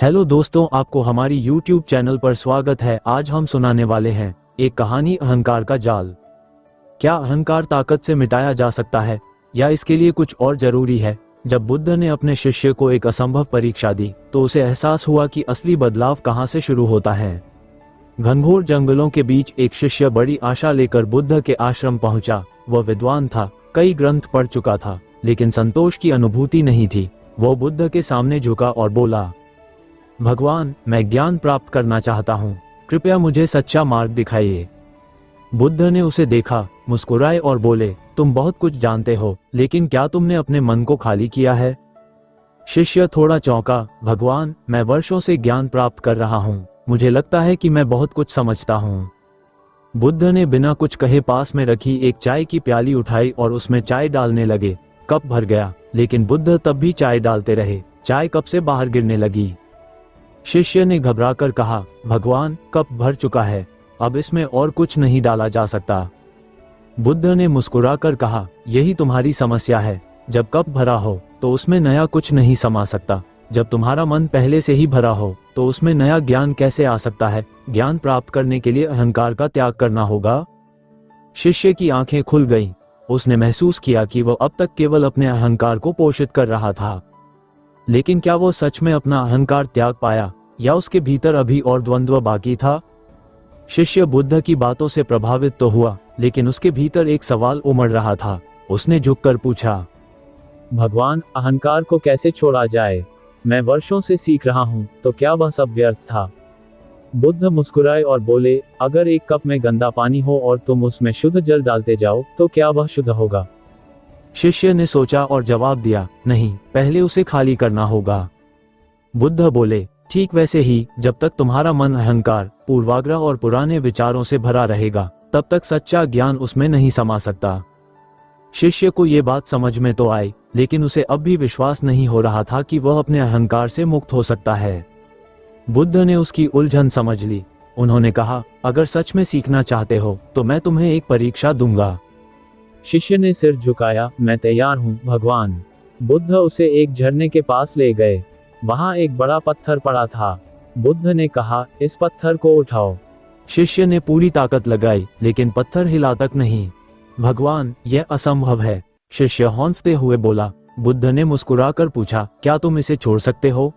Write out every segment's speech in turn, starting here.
Hello दोस्तों, आपको हमारी YouTube चैनल पर स्वागत है। आज हम सुनाने वाले हैं एक कहानी, अहंकार का जाल। क्या अहंकार ताकत से मिटाया जा सकता है या इसके लिए कुछ और जरूरी है? जब बुद्ध ने अपने शिष्य को एक असंभव परीक्षा दी तो उसे एहसास हुआ कि असली बदलाव कहाँ से शुरू होता है। घनघोर जंगलों के बीच एक शिष्य बड़ी आशा लेकर बुद्ध के आश्रम पहुंचा। वह विद्वान था, कई ग्रंथ पढ़ चुका था, लेकिन संतोष की अनुभूति नहीं थी। वो बुद्ध के सामने झुका और बोला, भगवान, मैं ज्ञान प्राप्त करना चाहता हूँ, कृपया मुझे सच्चा मार्ग दिखाइए। बुद्ध ने उसे देखा, मुस्कुराए और बोले, तुम बहुत कुछ जानते हो, लेकिन क्या तुमने अपने मन को खाली किया है? शिष्य थोड़ा चौंका, भगवान, मैं वर्षों से ज्ञान प्राप्त कर रहा हूँ, मुझे लगता है कि मैं बहुत कुछ समझता हूँ। बुद्ध ने बिना कुछ कहे पास में रखी एक चाय की प्याली उठाई और उसमें चाय डालने लगे। कप भर गया, लेकिन बुद्ध तब भी चाय डालते रहे। चाय कप से बाहर गिरने लगी। शिष्य ने घबराकर कहा, भगवान, कप भर चुका है, अब इसमें और कुछ नहीं डाला जा सकता। बुद्ध ने मुस्कुराकर कहा, यही तुम्हारी समस्या है। जब कप भरा हो तो उसमें नया कुछ नहीं समा सकता। जब तुम्हारा मन पहले से ही भरा हो तो उसमें नया ज्ञान कैसे आ सकता है? ज्ञान प्राप्त करने के लिए अहंकार का त्याग करना होगा। शिष्य की आंखें खुल गईं। उसने महसूस किया कि वह अब तक केवल अपने अहंकार को पोषित कर रहा था, लेकिन क्या वो सच में अपना अहंकार त्याग पाया या उसके भीतर अभी और द्वंद्व बाकी था? शिष्य बुद्ध की बातों से प्रभावित तो हुआ, लेकिन उसके भीतर एक सवाल उमड़ रहा था। उसने झुककर पूछा, भगवान, अहंकार को कैसे छोड़ा जाए? मैं वर्षों से सीख रहा हूँ, तो क्या वह सब व्यर्थ था? बुद्ध मुस्कुराए और बोले, अगर एक कप में गंदा पानी हो और तुम उसमें शुद्ध जल डालते जाओ तो क्या वह शुद्ध होगा? शिष्य ने सोचा और जवाब दिया, नहीं, पहले उसे खाली करना होगा। बुद्ध बोले, ठीक वैसे ही, जब तक तुम्हारा मन अहंकार, पूर्वाग्रह और पुराने विचारों से भरा रहेगा, तब तक सच्चा ज्ञान उसमें नहीं समा सकता। शिष्य को ये बात समझ में तो आई, लेकिन उसे अब भी विश्वास नहीं हो रहा था कि वह अपने अहंकार से मुक्त हो सकता है। बुद्ध ने उसकी उलझन समझ ली। उन्होंने कहा, अगर सच में सीखना चाहते हो तो मैं तुम्हें एक परीक्षा दूंगा। शिष्य ने सिर झुकाया, मैं तैयार हूँ भगवान। बुद्ध उसे एक झरने के पास ले गए। वहां एक बड़ा पत्थर पड़ा था। बुद्ध ने कहा, इस पत्थर को उठाओ। शिष्य ने पूरी ताकत लगाई, लेकिन पत्थर हिला तक नहीं। भगवान, यह असंभव है, शिष्य हौंफते हुए बोला। बुद्ध ने मुस्कुराकर पूछा, क्या तुम इसे छोड़ सकते हो?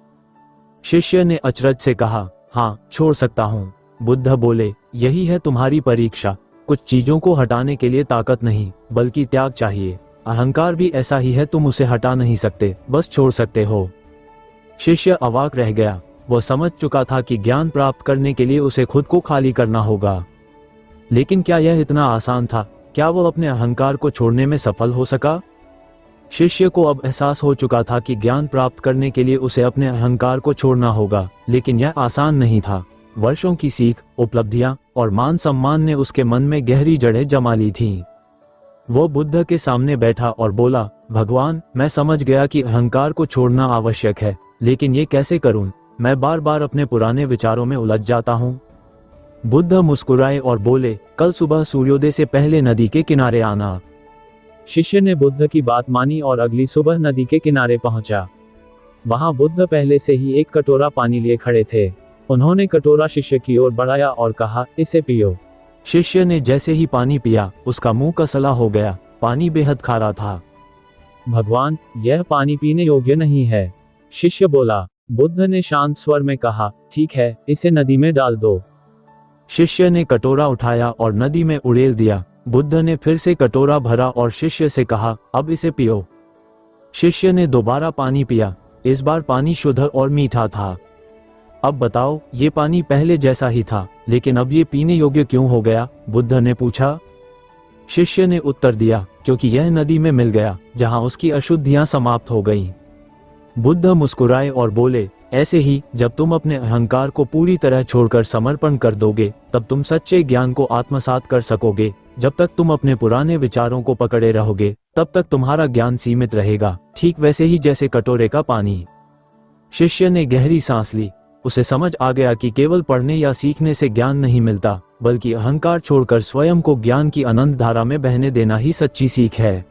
शिष्य ने अचरज से कहा, हाँ, छोड़ सकता हूँ। बुद्ध बोले, यही है तुम्हारी परीक्षा। कुछ चीजों को हटाने के लिए ताकत नहीं, बल्कि त्याग चाहिए। अहंकार भी ऐसा ही है, तुम उसे हटा नहीं सकते, बस छोड़ सकते हो। शिष्य अवाक रह गया। वह समझ चुका था कि ज्ञान प्राप्त करने के लिए उसे खुद को खाली करना होगा, लेकिन क्या यह इतना आसान था? क्या वह अपने अहंकार को छोड़ने में सफल हो सका? शिष्य को अब एहसास हो चुका था कि ज्ञान प्राप्त करने के लिए उसे अपने अहंकार को छोड़ना होगा, लेकिन यह आसान नहीं था। वर्षों की सीख, उपलब्धियां और मान सम्मान ने उसके मन में गहरी जड़ें जमा ली थीं। वो बुद्ध के सामने बैठा और बोला, भगवान, मैं समझ गया कि अहंकार को छोड़ना आवश्यक है, लेकिन ये कैसे करूं? मैं बार बार अपने पुराने विचारों में उलझ जाता हूं। बुद्ध मुस्कुराए और बोले, कल सुबह सूर्योदय से पहले नदी के किनारे आना। शिष्य ने बुद्ध की बात मानी और अगली सुबह नदी के किनारे पहुंचा। वहां बुद्ध पहले से ही एक कटोरा पानी लिए खड़े थे। उन्होंने कटोरा शिष्य की ओर बढ़ाया और कहा, इसे पियो। शिष्य ने जैसे ही पानी पिया, उसका मुंह कसला हो गया। पानी बेहद खारा था। भगवान, यह पानी पीने योग्य नहीं है, शिष्य बोला। बुद्ध ने शांत स्वर में कहा, ठीक है, इसे नदी में डाल दो। शिष्य ने कटोरा उठाया और नदी में उड़ेल दिया। बुद्ध ने फिर से कटोरा भरा और शिष्य से कहा, अब इसे पियो। शिष्य ने दोबारा पानी पिया। इस बार पानी शुद्ध और मीठा था। अब बताओ, ये पानी पहले जैसा ही था, लेकिन अब ये पीने योग्य क्यों हो गया? बुद्ध ने पूछा। शिष्य ने उत्तर दिया, क्योंकि यह नदी में मिल गया, जहां उसकी अशुद्धियां समाप्त हो गईं। बुद्ध मुस्कुराए और बोले, ऐसे ही, जब तुम अपने अहंकार को पूरी तरह छोड़कर समर्पण कर दोगे, तब तुम सच्चे ज्ञान को आत्मसात कर सकोगे। जब तक तुम अपने पुराने विचारों को पकड़े रहोगे, तब तक तुम्हारा ज्ञान सीमित रहेगा, ठीक वैसे ही जैसे कटोरे का पानी। शिष्य ने गहरी सांस ली। उसे समझ आ गया कि केवल पढ़ने या सीखने से ज्ञान नहीं मिलता, बल्कि अहंकार छोड़कर स्वयं को ज्ञान की अनंत धारा में बहने देना ही सच्ची सीख है।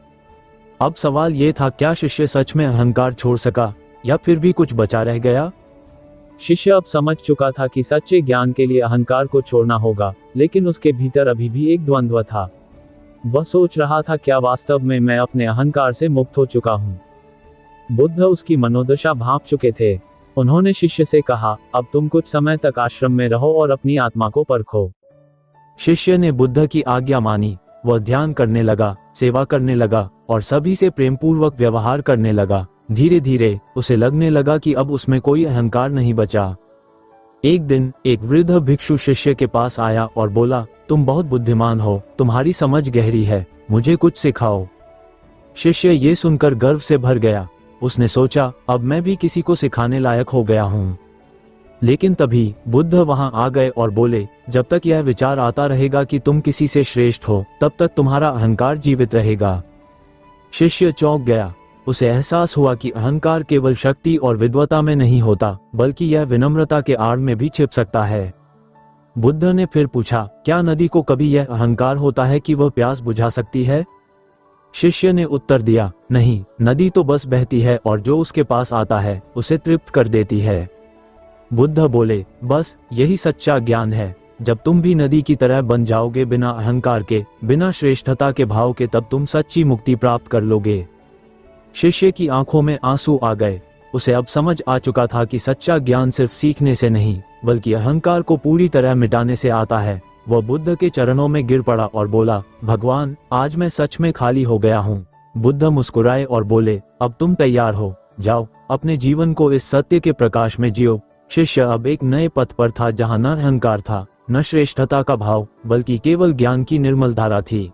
अब सवाल ये था, क्या शिष्य सच में अहंकार छोड़ सका या फिर भी कुछ बचा रह गया? शिष्य अब समझ चुका था कि सच्चे ज्ञान के लिए अहंकार को छोड़ना होगा, लेकिन उसके भीतर अभी भी एक द्वंद्व था। वह सोच रहा था, क्या वास्तव में मैं अपने अहंकार से मुक्त हो चुका हूँ? बुद्ध उसकी मनोदशा भांप चुके थे। उन्होंने शिष्य से कहा, अब तुम कुछ समय तक आश्रम में रहो और अपनी आत्मा को परखो। शिष्य ने बुद्ध की आज्ञा मानी। वह ध्यान करने लगा, सेवा करने लगा और सभी से प्रेमपूर्वक व्यवहार करने लगा। धीरे धीरे उसे लगने लगा कि अब उसमें कोई अहंकार नहीं बचा। एक दिन एक वृद्ध भिक्षु शिष्य के पास आया और बोला, तुम बहुत बुद्धिमान हो, तुम्हारी समझ गहरी है, मुझे कुछ सिखाओ। शिष्य ये सुनकर गर्व से भर गया। उसने सोचा, अब मैं भी किसी को सिखाने लायक हो गया हूँ। लेकिन तभी बुद्ध वहां आ गए और बोले, जब तक यह विचार आता रहेगा कि तुम किसी से श्रेष्ठ हो, तब तक तुम्हारा अहंकार जीवित रहेगा। शिष्य चौंक गया। उसे एहसास हुआ कि अहंकार केवल शक्ति और विद्वता में नहीं होता, बल्कि यह विनम्रता के आड़ में भी छिप सकता है। बुद्ध ने फिर पूछा, क्या नदी को कभी यह अहंकार होता है कि वह प्यास बुझा सकती है? शिष्य ने उत्तर दिया, नहीं, नदी तो बस बहती है और जो उसके पास आता है उसे तृप्त कर देती है। बुद्ध बोले, बस यही सच्चा ज्ञान है। जब तुम भी नदी की तरह बन जाओगे, बिना अहंकार के, बिना श्रेष्ठता के भाव के, तब तुम सच्ची मुक्ति प्राप्त कर लोगे। शिष्य की आंखों में आंसू आ गए। उसे अब समझ आ चुका था कि सच्चा ज्ञान सिर्फ सीखने से नहीं, बल्कि अहंकार को पूरी तरह मिटाने से आता है। वह बुद्ध के चरणों में गिर पड़ा और बोला, भगवान, आज मैं सच में खाली हो गया हूँ। बुद्ध मुस्कुराए और बोले, अब तुम तैयार हो, जाओ, अपने जीवन को इस सत्य के प्रकाश में जियो। शिष्य अब एक नए पथ पर था, जहाँ न अहंकार था, न श्रेष्ठता का भाव, बल्कि केवल ज्ञान की निर्मल धारा थी।